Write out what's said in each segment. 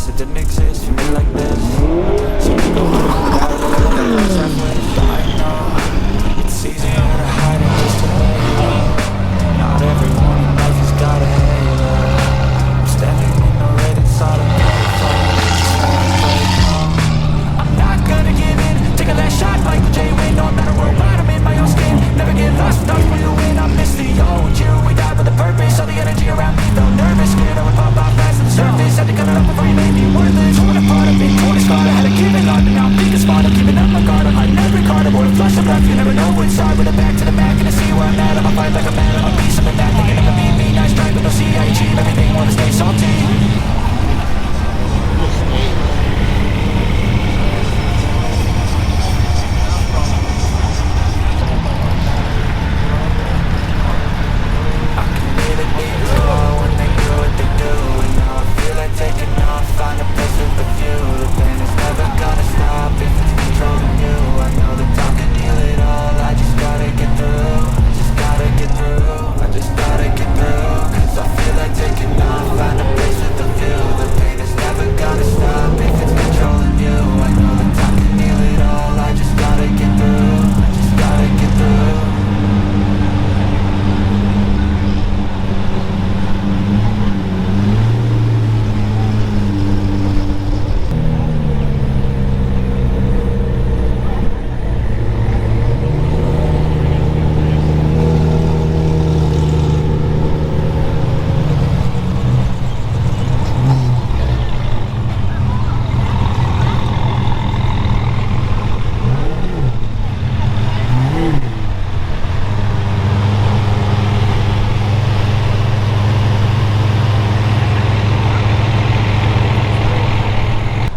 it didn't exist for me like this. So we go on without it, halfway. I know it's easier to hide it just to lay low. Not everyone in life has got a halo. I'm standing in the red inside a payphone. I'm not gonna give in. Take a last shot like the J-Win. No matter where I'm in my own skin. Never get lost without you win. I miss the old you. We died with a purpose. All the energy around me felt nervous. Scared I would pop out fast to the surface. Had to cut it up before you made me worthless. Torn apart, I've been torn and scarred. I had to give it all, but now I'm thinking smart. I'm keeping up my guard. I'm hiding every card. I wore a flush of left. You never know what's hard. With a back to the back and to see where I'm at. I'ma fight like a man. I'ma be something that they can never beat me. Nice try, but they'll see I achieve everything. Wanna stay salty.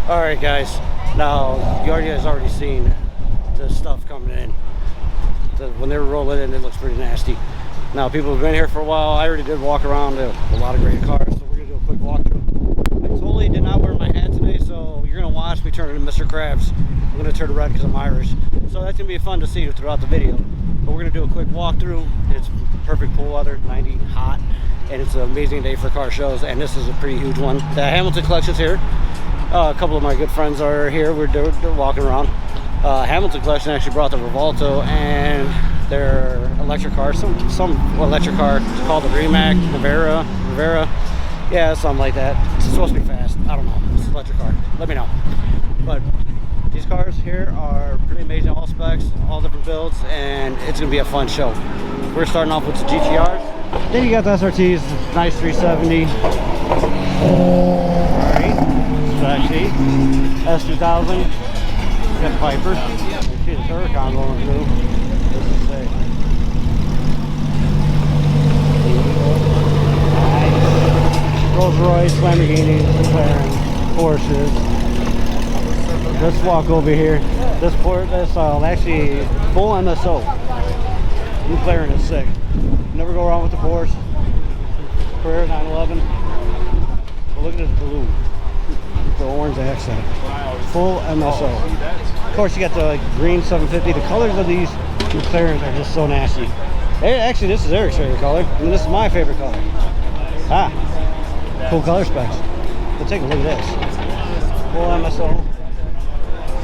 Alright guys, now you guys already seen the stuff coming in. When they were rolling in, it looks pretty nasty. Now people have been here for a while. I already did walk around a lot of great cars, so we're going to do a quick walkthrough. I totally did not wear my hat today, so you're going to watch me turn into Mr. Krabs. I'm going to turn red because I'm Irish. So that's going to be fun to see throughout the video. But we're going to do a quick walkthrough. It's perfect pool weather, 90, hot, and it's an amazing day for car shows, and this is a pretty huge one. The Hamilton collection's here. A couple of my good friends are here. They're walking around. Hamilton Collection actually brought the Revolto and their electric car, some electric car called the Rimac, Rivera, yeah, something like that. It's supposed to be fast. I don't know. It's an electric car. Let me know. But these cars here are pretty amazing, all specs, all different builds, and it's gonna be a fun show. We're starting off with the GTRs. Then you got the SRTs, nice 370. All right. Actually, S2000, got Piper. You see the Huracan going through. This is sick. Nice. Rolls Royce, Lamborghini, McLaren, Porsches. Let's walk over here. This actually full MSO. McLaren is sick. Never go wrong with the Porsche. Carrera 911. But look at this blue. The orange accent, full MSO. Of course, you got the green 750. The colors of these McLarens are just so nasty. Hey, actually, this is Eric's favorite color, and this is my favorite color. Cool color specs. But take a look at this. Full MSO,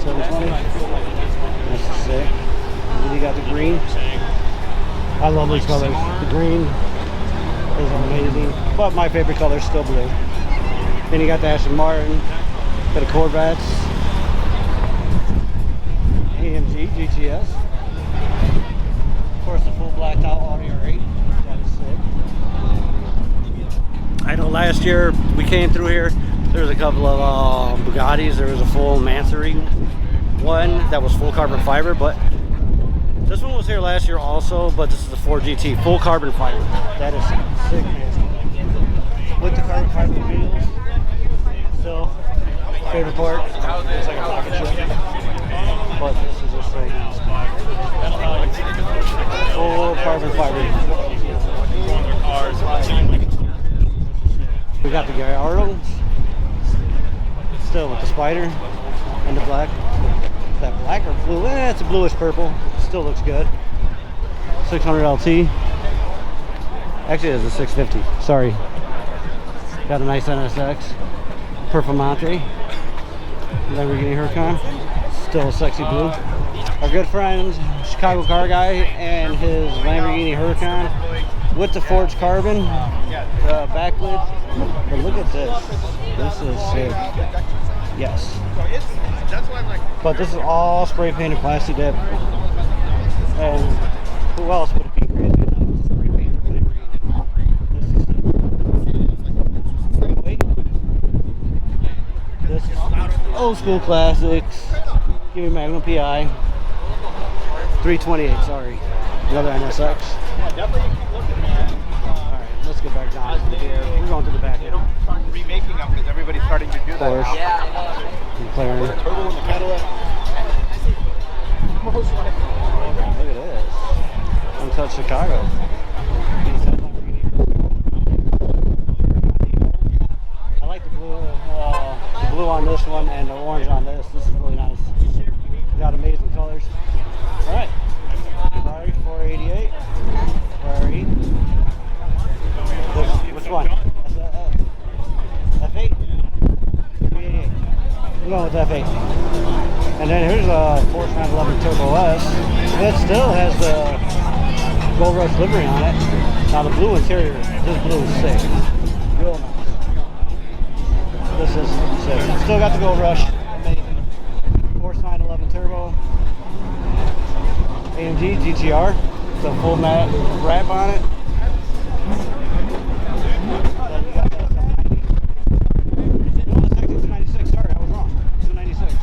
720. This is sick. And then you got the green. I love these colors. The green is amazing, but my favorite color is still blue. Then you got the Aston Martin, got a Corvettes, AMG GTS, of course the full blacked out Audi R8. That is sick. I know last year we came through here, there was a couple of Bugattis. There was a full Mansory one that was full carbon fiber, but this one was here last year also, but this is the 4GT, full carbon fiber. That is sick, man. With the carbon fiber wheels. Still, favorite part, it's like a rocket ship, but this is just so nice. Full carbon fiber. We got the Gallardo, still with the spider and the black. Is that black or blue? It's a bluish purple, still looks good. 600 LT, actually it's a 650, sorry. Got a nice NSX. Performante. Lamborghini Huracan. Still a sexy blue. Our good friend, Chicago car guy, and his Lamborghini Huracan with the forged carbon backlid. But look at this. This is sick. Yes. But this is all spray painted plastic dip. And who else would it be crazy enough to spray paint a Lamborghini? This is old school classics. Give me Magnum PI. 328, sorry. Another NSX. Yeah, definitely keep looking at. Alright, let's get back down to here. We're going to the back end. Start remaking them because everybody's starting to do that. Porsche. Yeah. McLaren. Turbo in the Cadillac. Look at this. Untouched Chicago. I like the blue on this one and the orange on this. This is really nice. Got amazing colors. All right. Ferrari 488. Ferrari. Which one? F8? 388. We're going with F8. And then here's a Porsche 911 Turbo S. It still has the Gold Rush livery on it. Now the blue interior, this blue is sick. Real nice. This is sick. Still got the Gold Rush. Amazing. Porsche 911 Turbo. AMG GTR. It's a full matte wrap on it. Then we got the 296. Sorry, I was wrong. 296.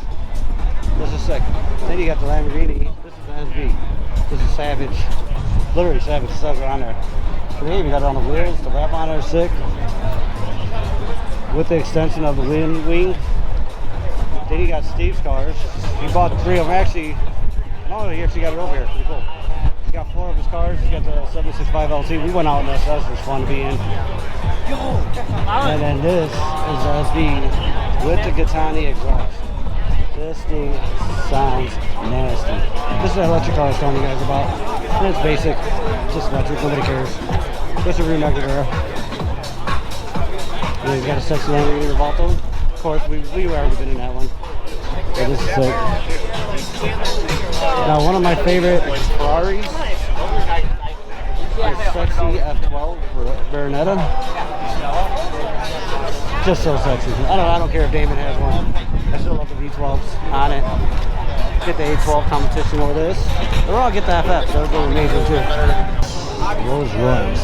This is sick. Then you got the Lamborghini. This is the SB. This is Savage. Literally Savage. It says it on there. They even got it on the wheels. The wrap on there is sick. With the extension of the wing. Then you got Steve's cars. He bought 3 of them. Actually, no, he actually got it over here. Pretty cool. He's got 4 of his cars. He's got the 765 LT. We went out in this. That was fun to be in. And then this is the SB with the Gattani exhaust. This thing sounds nasty. This is the electric car I was telling you guys about. And it's basic. It's just electric. Nobody cares. Just a rear naked era. And he's got a sexy Lamborghini Revolto. Of course, we've already been in that one. But this is sick. Now, one of my favorite Ferraris is sexy F12 Baronetta. Just so sexy. I don't care if Damon has one. I still love the V12s on it. Get the A12 competition over this. Or I'll get the FF, so it'll go amazing too. Rolls Royce.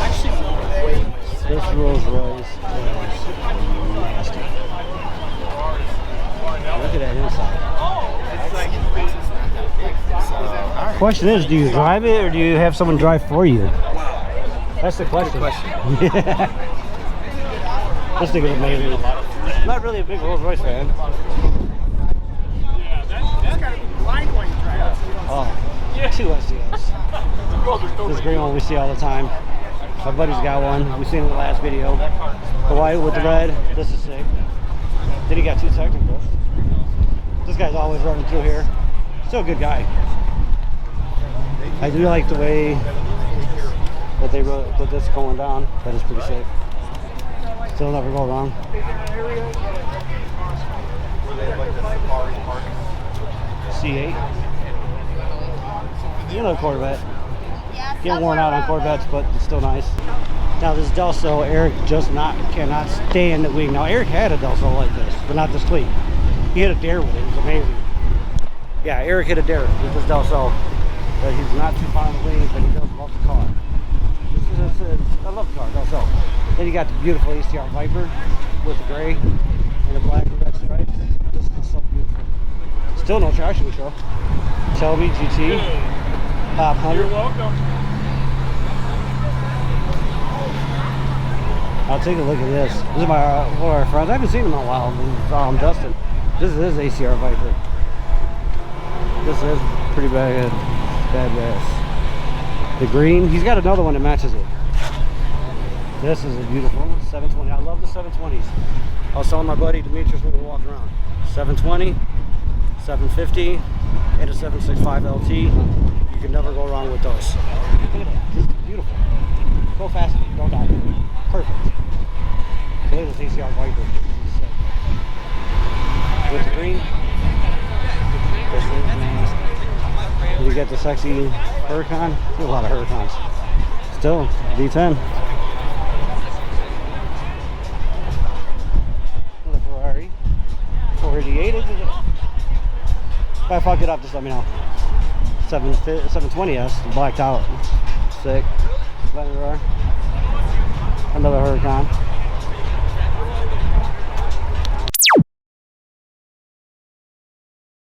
This Rolls Royce is nasty. Look at that inside. Question is, do you drive it or do you have someone drive for you? That's the question. This thing is amazing. I'm not really a big Rolls Royce fan. Oh, 2 STS. This green one we see all the time. My buddy's got one. We've seen it in the last video. The white with the red. This is sick. Then he got 2 technicals. This guy's always running through here. Still a good guy. I do like the way that they put this going down. That is pretty sick. Still never go wrong. C8. You know, Corvette. Get worn out on Corvettes, but it's still nice. Now this Delso, Eric just cannot stand the wing. Now Eric had a Delso like this, but not this clean. He hit a dare with it. It was amazing. Yeah, Eric hit a dare with this Delso. But he's not too fond of the wings, but he does love the car. I love the car, Delso. Then you got the beautiful ACR Viper with the gray and the black and red stripes. This is so beautiful. Still no traction control. Shelby GT 500. You're welcome. I'll take a look at this. This is one of our friends. I haven't seen him in a while. Dustin. This is his ACR Viper. This is pretty badass. The green. He's got another one that matches it. This is a beautiful 720. I love the 720s. I was telling my buddy Demetrius when we were walking around. 720, 750, and a 765 LT. You can never go wrong with those. Look at that. This is beautiful. Go fast. Don't die. Perfect. Look at this ACR Viper. green. You get the sexy Huracan. There's a lot of Huracans. Still, V10. Another Ferrari. 488 is it? If I fuck it up, just let me know. 720S, blacked out. Sick. Another Huracan.